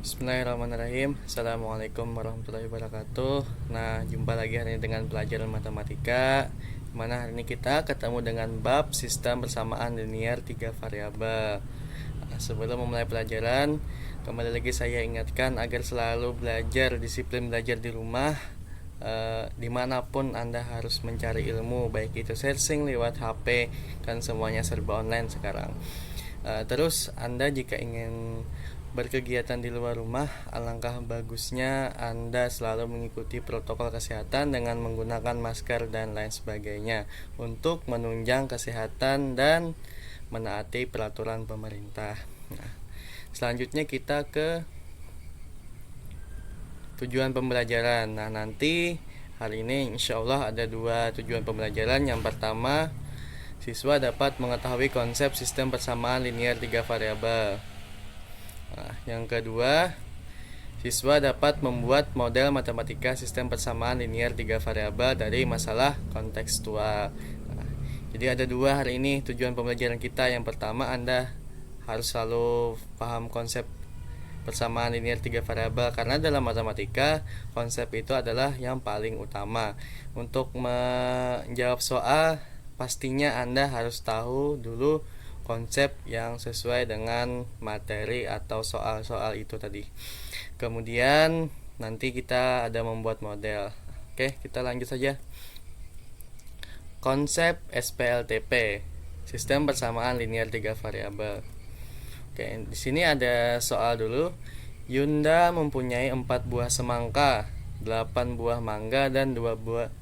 Bismillahirrahmanirrahim. Assalamualaikum warahmatullahi wabarakatuh. Nah, jumpa lagi hari ini dengan pelajaran matematika, dimana hari ini kita ketemu dengan bab sistem persamaan linear 3 variabel. Nah, sebelum memulai pelajaran, kembali lagi saya ingatkan agar selalu disiplin belajar di rumah. Dimanapun Anda harus mencari ilmu, baik itu searching lewat HP, kan semuanya serba online sekarang. Terus Anda jika ingin berkegiatan di luar rumah, alangkah bagusnya Anda selalu mengikuti protokol kesehatan dengan menggunakan masker dan lain sebagainya untuk menunjang kesehatan dan menaati peraturan pemerintah. Nah, selanjutnya kita ke tujuan pembelajaran. Nah, nanti hari ini insya Allah ada 2 tujuan pembelajaran. Yang pertama, siswa dapat mengetahui konsep sistem persamaan linear 3 variabel. Nah, yang kedua, siswa dapat membuat model matematika sistem persamaan linear 3 variabel dari masalah kontekstual. Nah, jadi ada 2 hari ini tujuan pembelajaran kita. Yang pertama, Anda harus selalu paham konsep persamaan linear 3 variabel, karena dalam matematika konsep itu adalah yang paling utama. Untuk menjawab soal, pastinya Anda harus tahu dulu konsep yang sesuai dengan materi atau soal-soal itu tadi. Kemudian nanti kita ada membuat model. Oke, kita lanjut saja. Konsep SPLTP, sistem persamaan linear 3 variabel. Oke, di sini ada soal dulu. Yunda mempunyai 4 buah semangka, 8 buah mangga, dan 12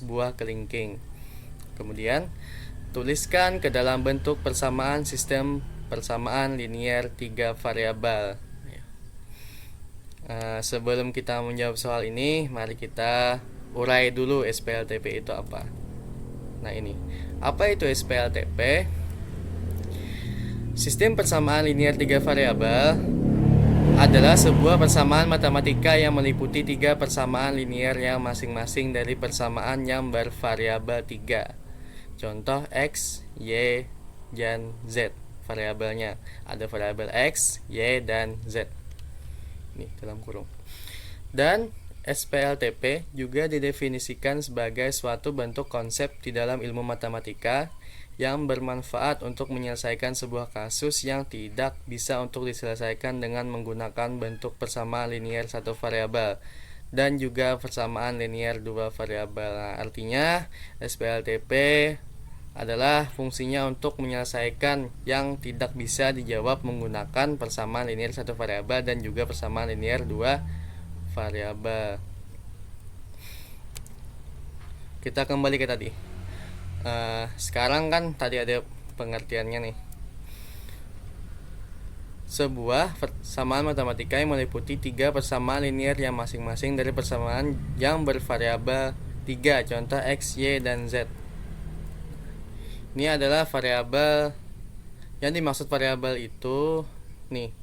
buah kelingking. Kemudian tuliskan ke dalam bentuk persamaan sistem persamaan linear 3 variabel. Sebelum kita menjawab soal ini, mari kita urai dulu SPLTP itu apa. Nah, ini. Apa itu SPLTP? Sistem persamaan linear 3 variabel adalah sebuah persamaan matematika yang meliputi 3 persamaan linear yang masing-masing dari persamaan yang bervariabel 3. Contoh X, Y, dan Z. Variabelnya ada variabel X, Y, dan Z. Ini dalam kurung. Dan SPLTP juga didefinisikan sebagai suatu bentuk konsep di dalam ilmu matematika yang bermanfaat untuk menyelesaikan sebuah kasus yang tidak bisa untuk diselesaikan dengan menggunakan bentuk persamaan linear 1 variabel dan juga persamaan linear 2 variabel. Nah, artinya SPLTP adalah fungsinya untuk menyelesaikan yang tidak bisa dijawab menggunakan persamaan linear 1 variabel dan juga persamaan linear 2 variabel. Kita kembali ke tadi. Sekarang kan tadi ada pengertiannya nih. Sebuah persamaan matematika yang meliputi 3 persamaan linear yang masing-masing dari persamaan yang bervariabel 3. Contoh X, Y, dan Z. Ini adalah variabel. Yang dimaksud variabel itu nih.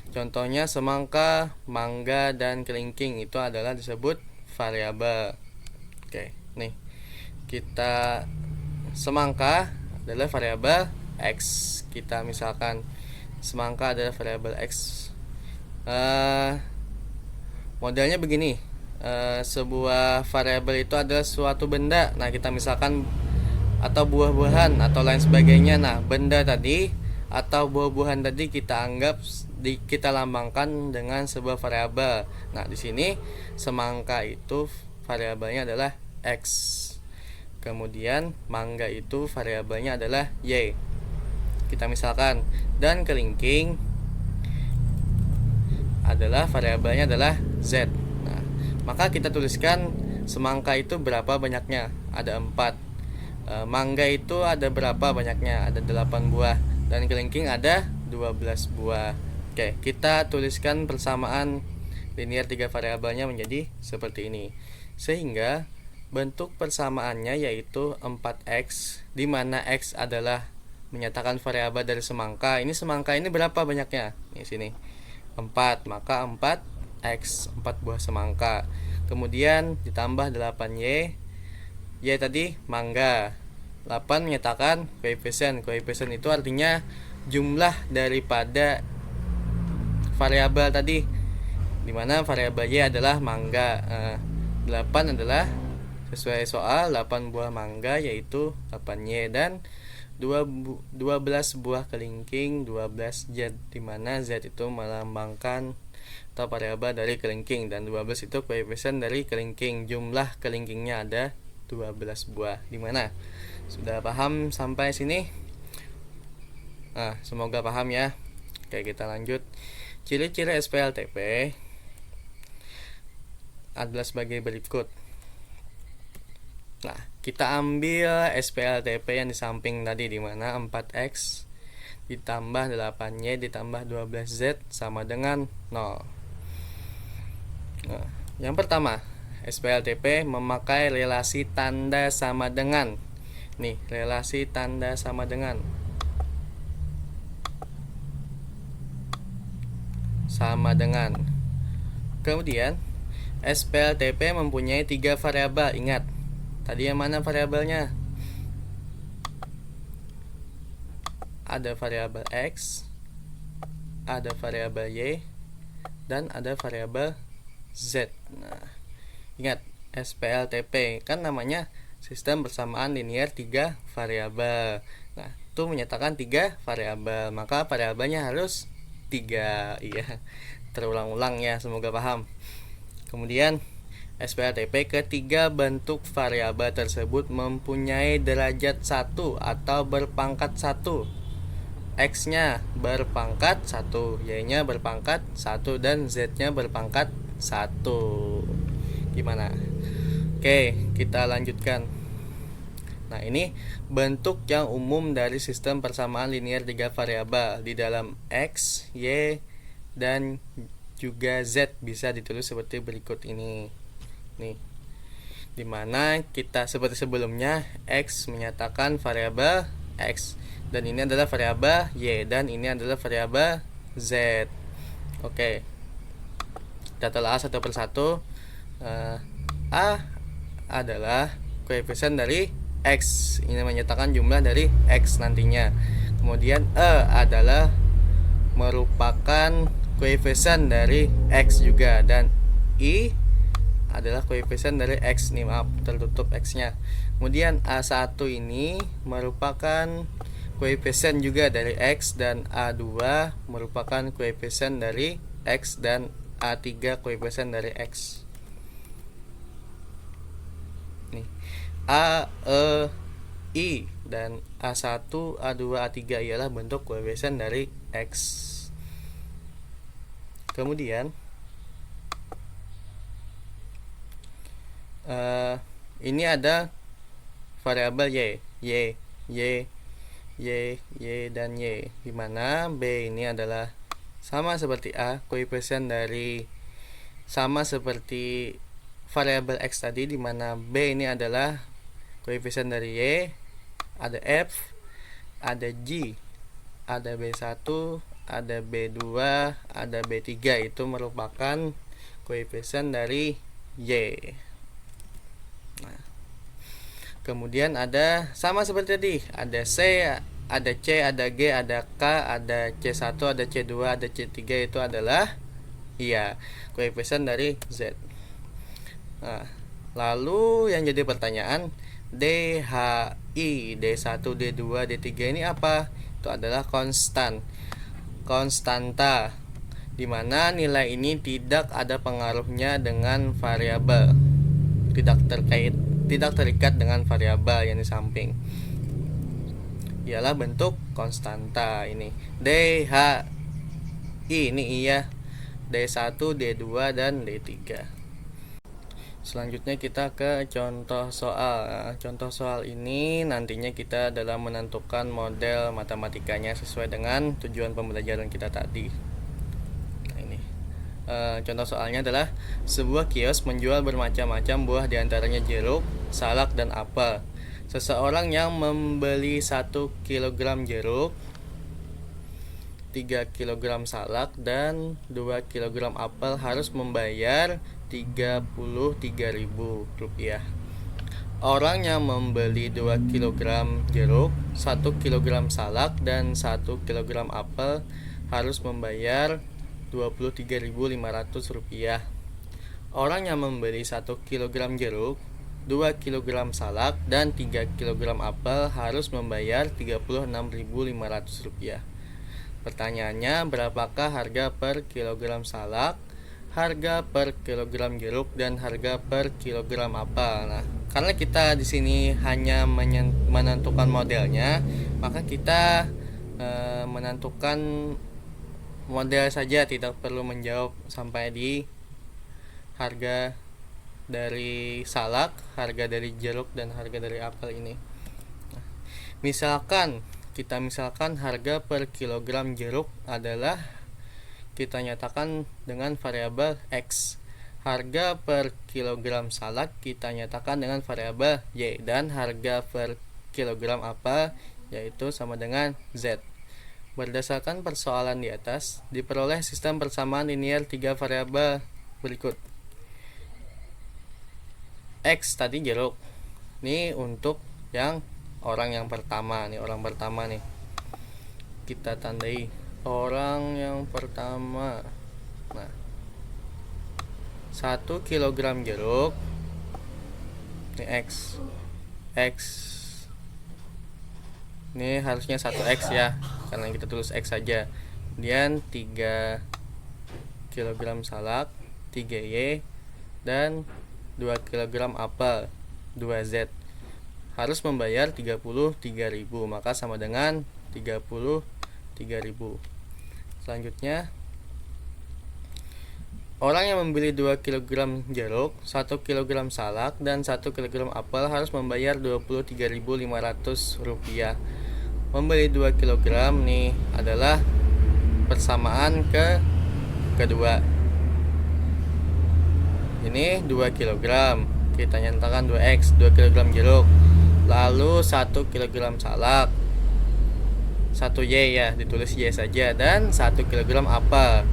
Contohnya semangka, mangga, dan kelingking itu adalah disebut variabel. Oke, nih. Kita semangka adalah variabel X. Kita misalkan semangka adalah variabel X. Modelnya begini. Sebuah variabel itu adalah suatu benda. Nah, kita misalkan atau buah-buahan atau lain sebagainya. Nah, benda tadi atau buah-buahan tadi kita anggap kita lambangkan dengan sebuah variabel. Nah, di sini semangka itu variabelnya adalah X. Kemudian mangga itu variabelnya adalah Y. Kita misalkan, dan kelingking adalah variabelnya adalah Z. Nah, maka kita tuliskan semangka itu berapa banyaknya? Ada 4. Mangga itu ada berapa banyaknya? Ada 8 buah. Dan kelingking ada 12 buah. Oke, kita tuliskan persamaan linear 3 variabelnya menjadi seperti ini. Sehingga bentuk persamaannya yaitu 4x, di mana x adalah menyatakan variabel dari semangka. Ini semangka ini berapa banyaknya? Di sini 4, maka 4x, 4 buah semangka. Kemudian ditambah 8y. Y tadi mangga. 8 menyatakan koefisien. Koefisien itu artinya jumlah daripada variabel tadi. dimana variabel Y adalah mangga. 8 adalah sesuai soal 8 buah mangga yaitu 8Y, dan 12 buah kelingking 12 Z, dimana Z itu melambangkan atau variabel dari kelingking, dan 12 itu koefisien dari kelingking. Jumlah kelingkingnya ada 12 buah. Dimana sudah paham sampai sini? Semoga paham ya. Oke, kita lanjut. Ciri-ciri SPLTP adalah sebagai berikut. Nah, kita ambil SPLTP yang di samping tadi, dimana 4X ditambah 8Y ditambah 12Z sama dengan 0. Nah, yang pertama, SPLTP memakai relasi tanda sama dengan. Nih, relasi tanda sama dengan. Sama dengan. Kemudian, SPLTP mempunyai 3 variabel. Ingat, tadi yang mana variabelnya? Ada variabel X, ada variabel Y, dan ada variabel Z. Nah, ingat, SPLTP kan namanya sistem persamaan linear 3 variabel. Nah, itu menyatakan 3 variabel, maka variabelnya harus 3. Iya, terulang-ulang ya, semoga paham. Kemudian SPLTP ketiga bentuk variabel tersebut mempunyai derajat 1 atau berpangkat 1. X-nya berpangkat 1, Y-nya berpangkat 1, dan Z-nya berpangkat 1. Gimana? Oke, kita lanjutkan. Nah, ini bentuk yang umum dari sistem persamaan linear 3 variabel. Di dalam X, Y, dan juga Z bisa ditulis seperti berikut ini. Nih, dimana kita seperti sebelumnya, X menyatakan variabel X, dan ini adalah variabel Y, dan ini adalah variabel Z. Oke, kita telah satu persatu. A adalah koefisien dari X, ini menyatakan jumlah dari X nantinya. Kemudian E adalah merupakan koefisien dari X juga, dan I adalah koefisien dari X. Nih, maaf, tertutup X-nya. Kemudian A1 ini merupakan koefisien juga dari X, dan A2 merupakan koefisien dari X, dan A3 koefisien dari X. Nih, A, E, I, dan A1, A2, A3 ialah bentuk koefisien dari X. Kemudian ini ada variabel Y, dan Y, dimana B ini adalah sama seperti A, koefisien dari sama seperti variabel X tadi, dimana B ini adalah koefisien dari Y. Ada F, ada G, ada B1, ada B2, ada B3, itu merupakan koefisien dari Y. Nah, kemudian ada sama seperti tadi, ada C, ada C, ada G, ada K, ada C1, ada C2, ada C3, itu adalah koefisien dari Z. Nah, lalu yang jadi pertanyaan, DHI, D1, D2, D3 ini apa? Itu adalah konstanta, dimana nilai ini tidak ada pengaruhnya dengan variabel, tidak terikat dengan variabel yang di samping, ialah bentuk konstanta. Ini DHI ini D1, D2, dan D3. Selanjutnya kita ke contoh soal. Contoh soal ini nantinya kita dalam menentukan model matematikanya sesuai dengan tujuan pembelajaran kita tadi. Nah, ini contoh soalnya adalah sebuah kios menjual bermacam-macam buah, diantaranya jeruk, salak, dan apel. Seseorang yang membeli 1 kg jeruk, 3 kg salak, dan 2 kg apel harus membayar Rp33.000. Orang yang membeli 2 kg jeruk, 1 kg salak, dan 1 kg apel harus membayar Rp23.500. Orang yang membeli 1 kg jeruk, 2 kg salak, dan 3 kg apel harus membayar Rp36.500. Pertanyaannya, berapakah harga per kilogram salak, harga per kilogram jeruk, dan harga per kilogram apel? Nah, karena kita di sini hanya menentukan modelnya, maka kita menentukan model saja, tidak perlu menjawab sampai di harga dari salak, harga dari jeruk, dan harga dari apel ini. Misalkan harga per kilogram jeruk adalah kita nyatakan dengan variabel X. Harga per kilogram salak kita nyatakan dengan variabel Y, dan harga per kilogram apel yaitu sama dengan Z. Berdasarkan persoalan di atas, diperoleh sistem persamaan linier 3 variabel berikut. X tadi jeruk. Ini untuk yang orang yang pertama nih, kita tandai orang yang pertama. Nah, 1 kg jeruk ini X ini harusnya 1X ya, karena kita tulis X saja. Kemudian 3 kg salak 3Y, dan 2 kg apel 2Z harus membayar 33.000, maka sama dengan 33.000. Selanjutnya, orang yang membeli 2 kg jeruk, 1 kg salak, dan 1 kg apel harus membayar Rp23.500. Membeli 2 kg nih adalah persamaan kedua. Ini 2 kg, kita nyatakan 2X, 2 kg jeruk, lalu 1 kg salak, 1Y ya, ditulis Y saja, dan 1 kg apel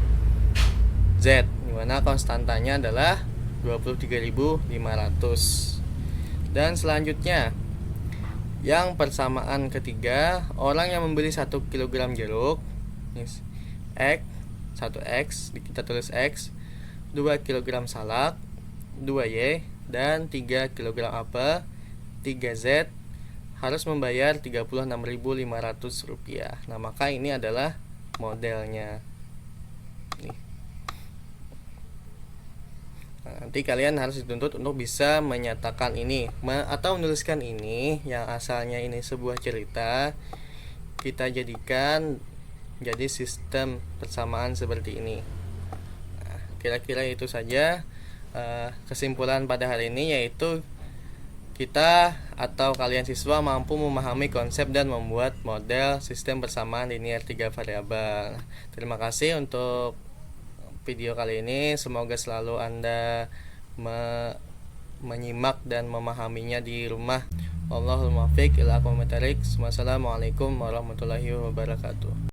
Z, dimana konstantanya adalah 23.500. Dan selanjutnya, yang persamaan ketiga, orang yang membeli 1 kg jeruk, X, 1X, kita tulis X, 2 kg salak 2Y, dan 3 kg apel 3Z harus membayar Rp36.500. Nah, maka ini adalah modelnya nih. Nah, nanti kalian harus dituntut untuk bisa menyatakan ini atau menuliskan ini yang asalnya ini sebuah cerita, kita jadikan jadi sistem persamaan seperti ini. Kira-kira itu saja kesimpulan pada hari ini, yaitu kita atau kalian siswa mampu memahami konsep dan membuat model sistem persamaan linier 3 variabel. Terima kasih untuk video kali ini, semoga selalu Anda menyimak dan memahaminya di rumah. Wallahul muwaffiq ila aqwamit thoriq. Wassalamualaikum warahmatullahi wabarakatuh.